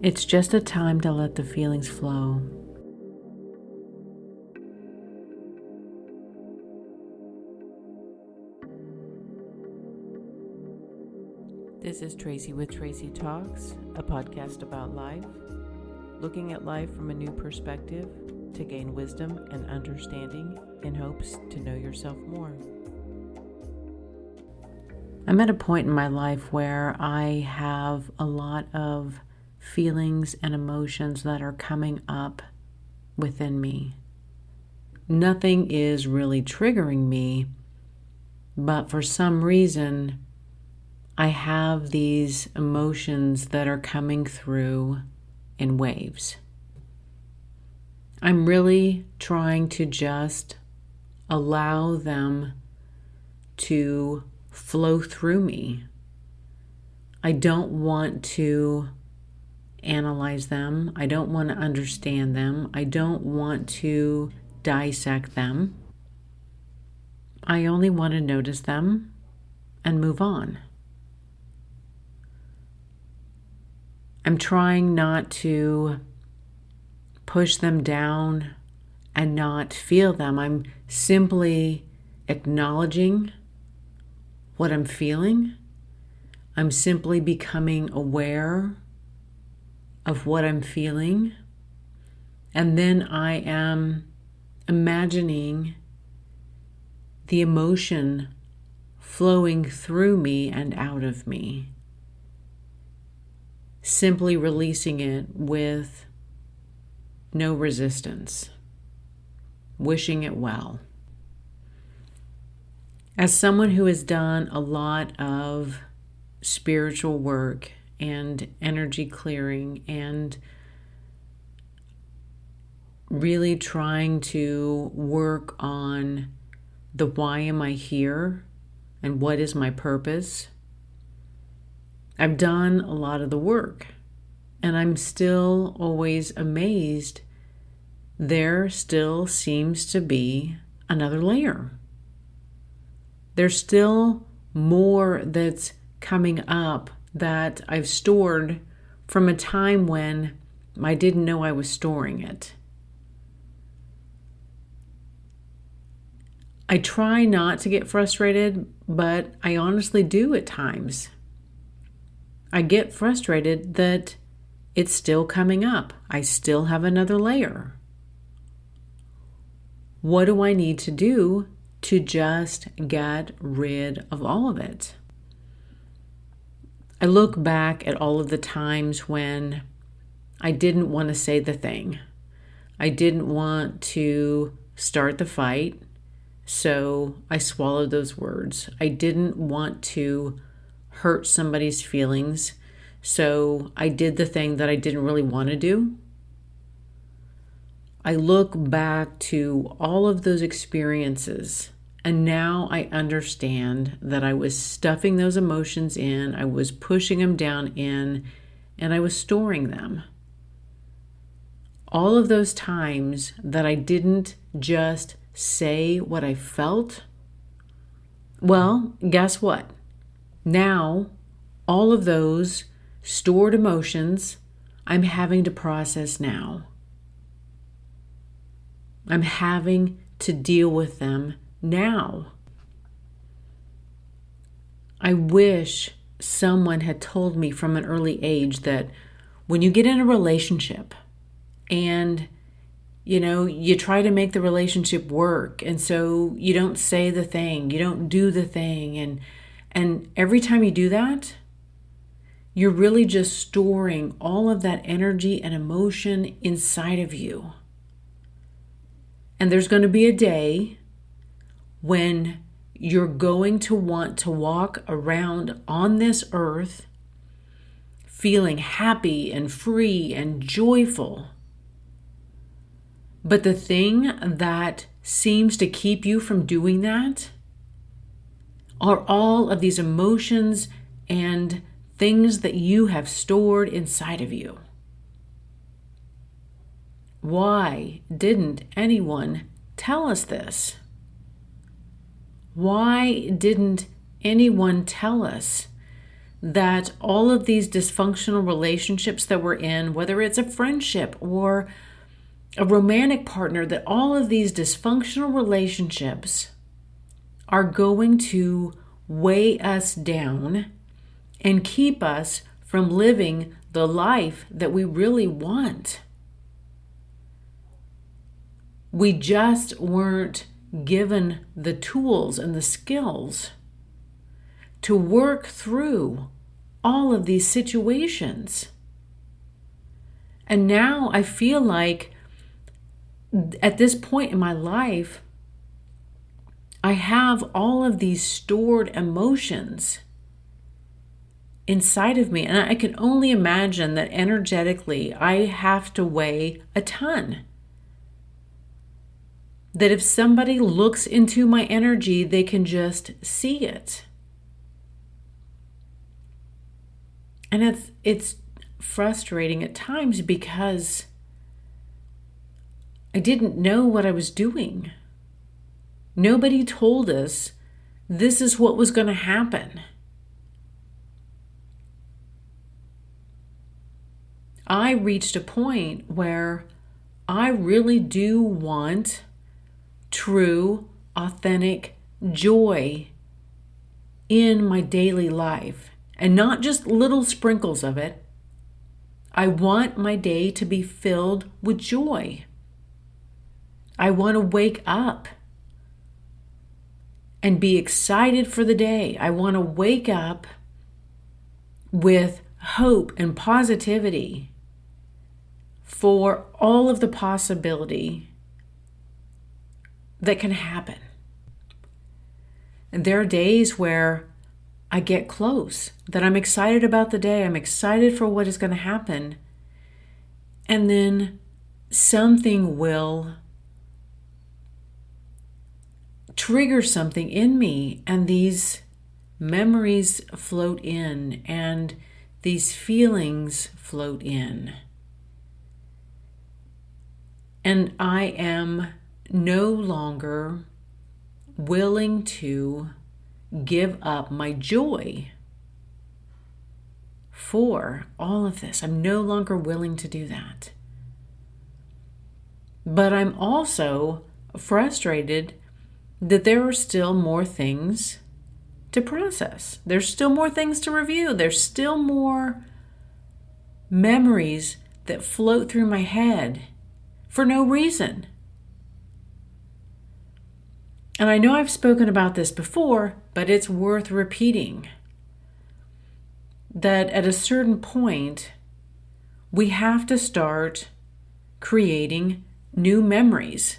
It's just a time to let the feelings flow. This is Tracy with Tracy Talks, a podcast about life, looking at life from a new perspective to gain wisdom and understanding in hopes to know yourself more. I'm at a point in my life where I have a lot of feelings and emotions that are coming up within me. Nothing is really triggering me, but for some reason, I have these emotions that are coming through in waves. I'm really trying to just allow them to flow through me. I don't want to analyze them. I don't want to understand them. I don't want to dissect them. I only want to notice them and move on. I'm trying not to push them down and not feel them. I'm simply acknowledging what I'm feeling. I'm simply becoming aware of what I'm feeling. And then I am imagining the emotion flowing through me and out of me. Simply releasing it with no resistance, wishing it well. As someone who has done a lot of spiritual work and energy clearing and really trying to work on the why am I here and what is my purpose, I've done a lot of the work, and I'm still always amazed. There still seems to be another layer. There's still more that's coming up that I've stored from a time when I didn't know I was storing it. I try not to get frustrated, but I honestly do at times. I get frustrated that it's still coming up. I still have another layer. What do I need to do to just get rid of all of it? I look back at all of the times when I didn't want to say the thing. I didn't want to start the fight, so I swallowed those words. I didn't want to hurt somebody's feelings, so I did the thing that I didn't really want to do. I look back to all of those experiences, and now I understand that I was stuffing those emotions in, I was pushing them down in, and I was storing them. All of those times that I didn't just say what I felt, well, guess what? Now, all of those stored emotions, I'm having to process now. I'm having to deal with them now. I wish someone had told me from an early age that when you get in a relationship and you try to make the relationship work, and so you don't say the thing, you don't do the thing, and every time you do that, you're really just storing all of that energy and emotion inside of you. And there's going to be a day when you're going to want to walk around on this earth feeling happy and free and joyful. But the thing that seems to keep you from doing that are all of these emotions and things that you have stored inside of you. Why didn't anyone tell us this? Why didn't anyone tell us that all of these dysfunctional relationships that we're in, whether it's a friendship or a romantic partner, that all of these dysfunctional relationships are going to weigh us down and keep us from living the life that we really want. We just weren't given the tools and the skills to work through all of these situations. And now I feel like at this point in my life, I have all of these stored emotions inside of me. And I can only imagine that energetically, I have to weigh a ton. That if somebody looks into my energy, they can just see it. And it's frustrating at times because I didn't know what I was doing. Nobody told us this is what was going to happen. I reached a point where I really do want true, authentic joy in my daily life. And not just little sprinkles of it. I want my day to be filled with joy. I want to wake up and be excited for the day. I want to wake up with hope and positivity for all of the possibility that can happen. And there are days where I get close, that I'm excited about the day. I'm excited for what is going to happen. And then something will trigger something in me, and these memories float in, and these feelings float in. And I am no longer willing to give up my joy for all of this. I'm no longer willing to do that. But I'm also frustrated that there are still more things to process. There's still more things to review. There's still more memories that float through my head for no reason. And I know I've spoken about this before, but it's worth repeating. That at a certain point, we have to start creating new memories.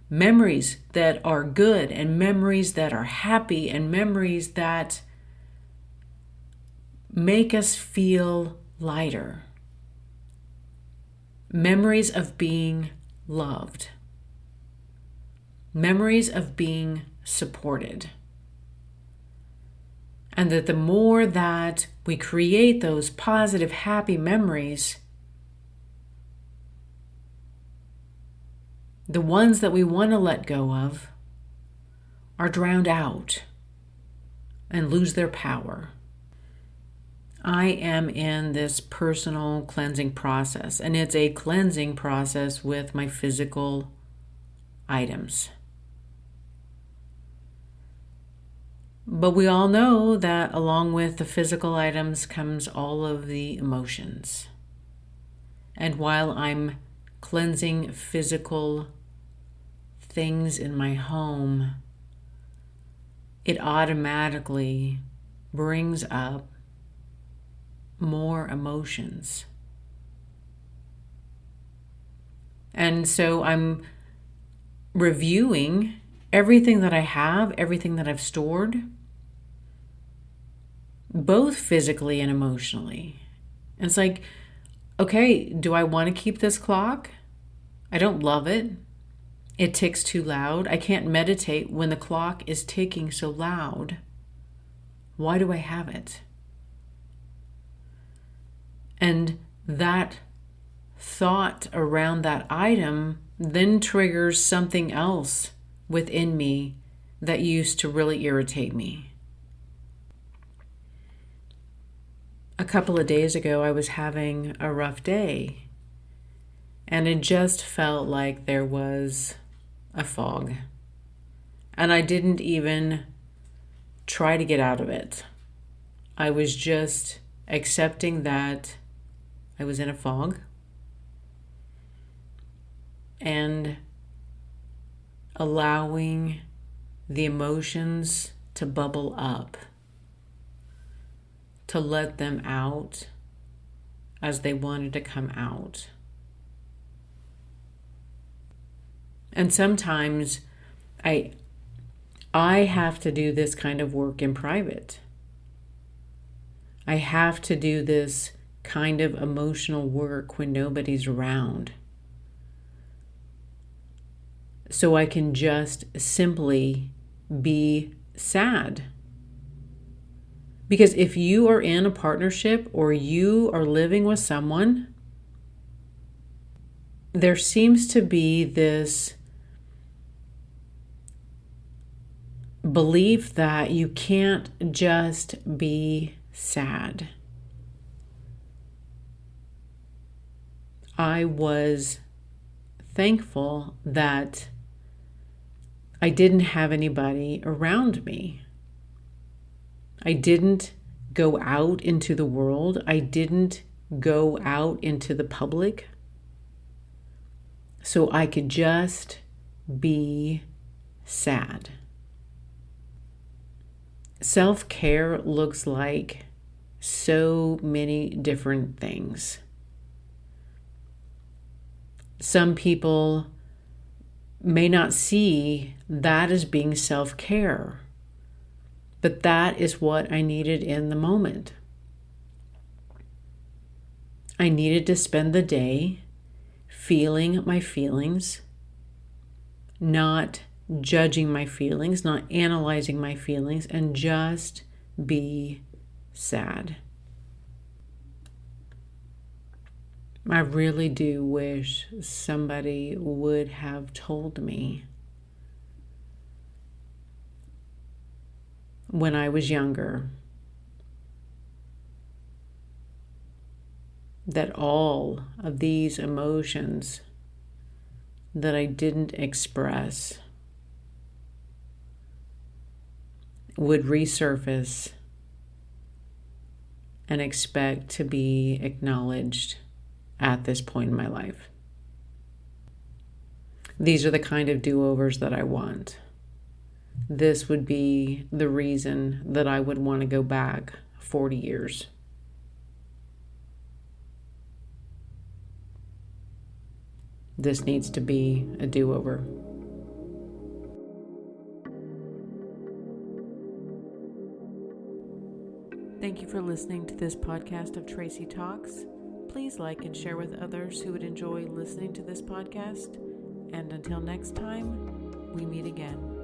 Memories that are good, and memories that are happy, and memories that make us feel lighter. Memories of being loved. Memories of being supported. And that the more that we create those positive, happy memories, the ones that we want to let go of are drowned out and lose their power. I am in this personal cleansing process, and it's a cleansing process with my physical items. But we all know that along with the physical items comes all of the emotions. And while I'm cleansing physical things in my home, it automatically brings up more emotions. And so I'm reviewing everything that I have, everything that I've stored, both physically and emotionally. And it's like, okay, do I want to keep this clock? I don't love it. It ticks too loud. I can't meditate when the clock is ticking so loud. Why do I have it? And that thought around that item then triggers something else within me that used to really irritate me. a couple of days ago, I was having a rough day, and it just felt like there was a fog. And I didn't even try to get out of it. I was just accepting that I was in a fog and allowing the emotions to bubble up, to let them out as they wanted to come out. And sometimes I have to do this kind of work in private. I have to do this kind of emotional work when nobody's around, so I can just simply be sad. Because if you are in a partnership or you are living with someone, there seems to be this belief that you can't just be sad. I was thankful that I didn't have anybody around me. I didn't go out into the world. I didn't go out into the public. So I could just be sad. Self-care looks like so many different things. Some people may not see that as being self-care, but that is what I needed in the moment. I needed to spend the day feeling my feelings, not judging my feelings, not analyzing my feelings, and just be sad. I really do wish somebody would have told me when I was younger that all of these emotions that I didn't express would resurface and expect to be acknowledged at this point in my life. These are the kind of do-overs that I want. This would be the reason that I would want to go back 40 years. This needs to be a do-over. Thank you for listening to this podcast of Tracy Talks. Please like and share with others who would enjoy listening to this podcast. And until next time, we meet again.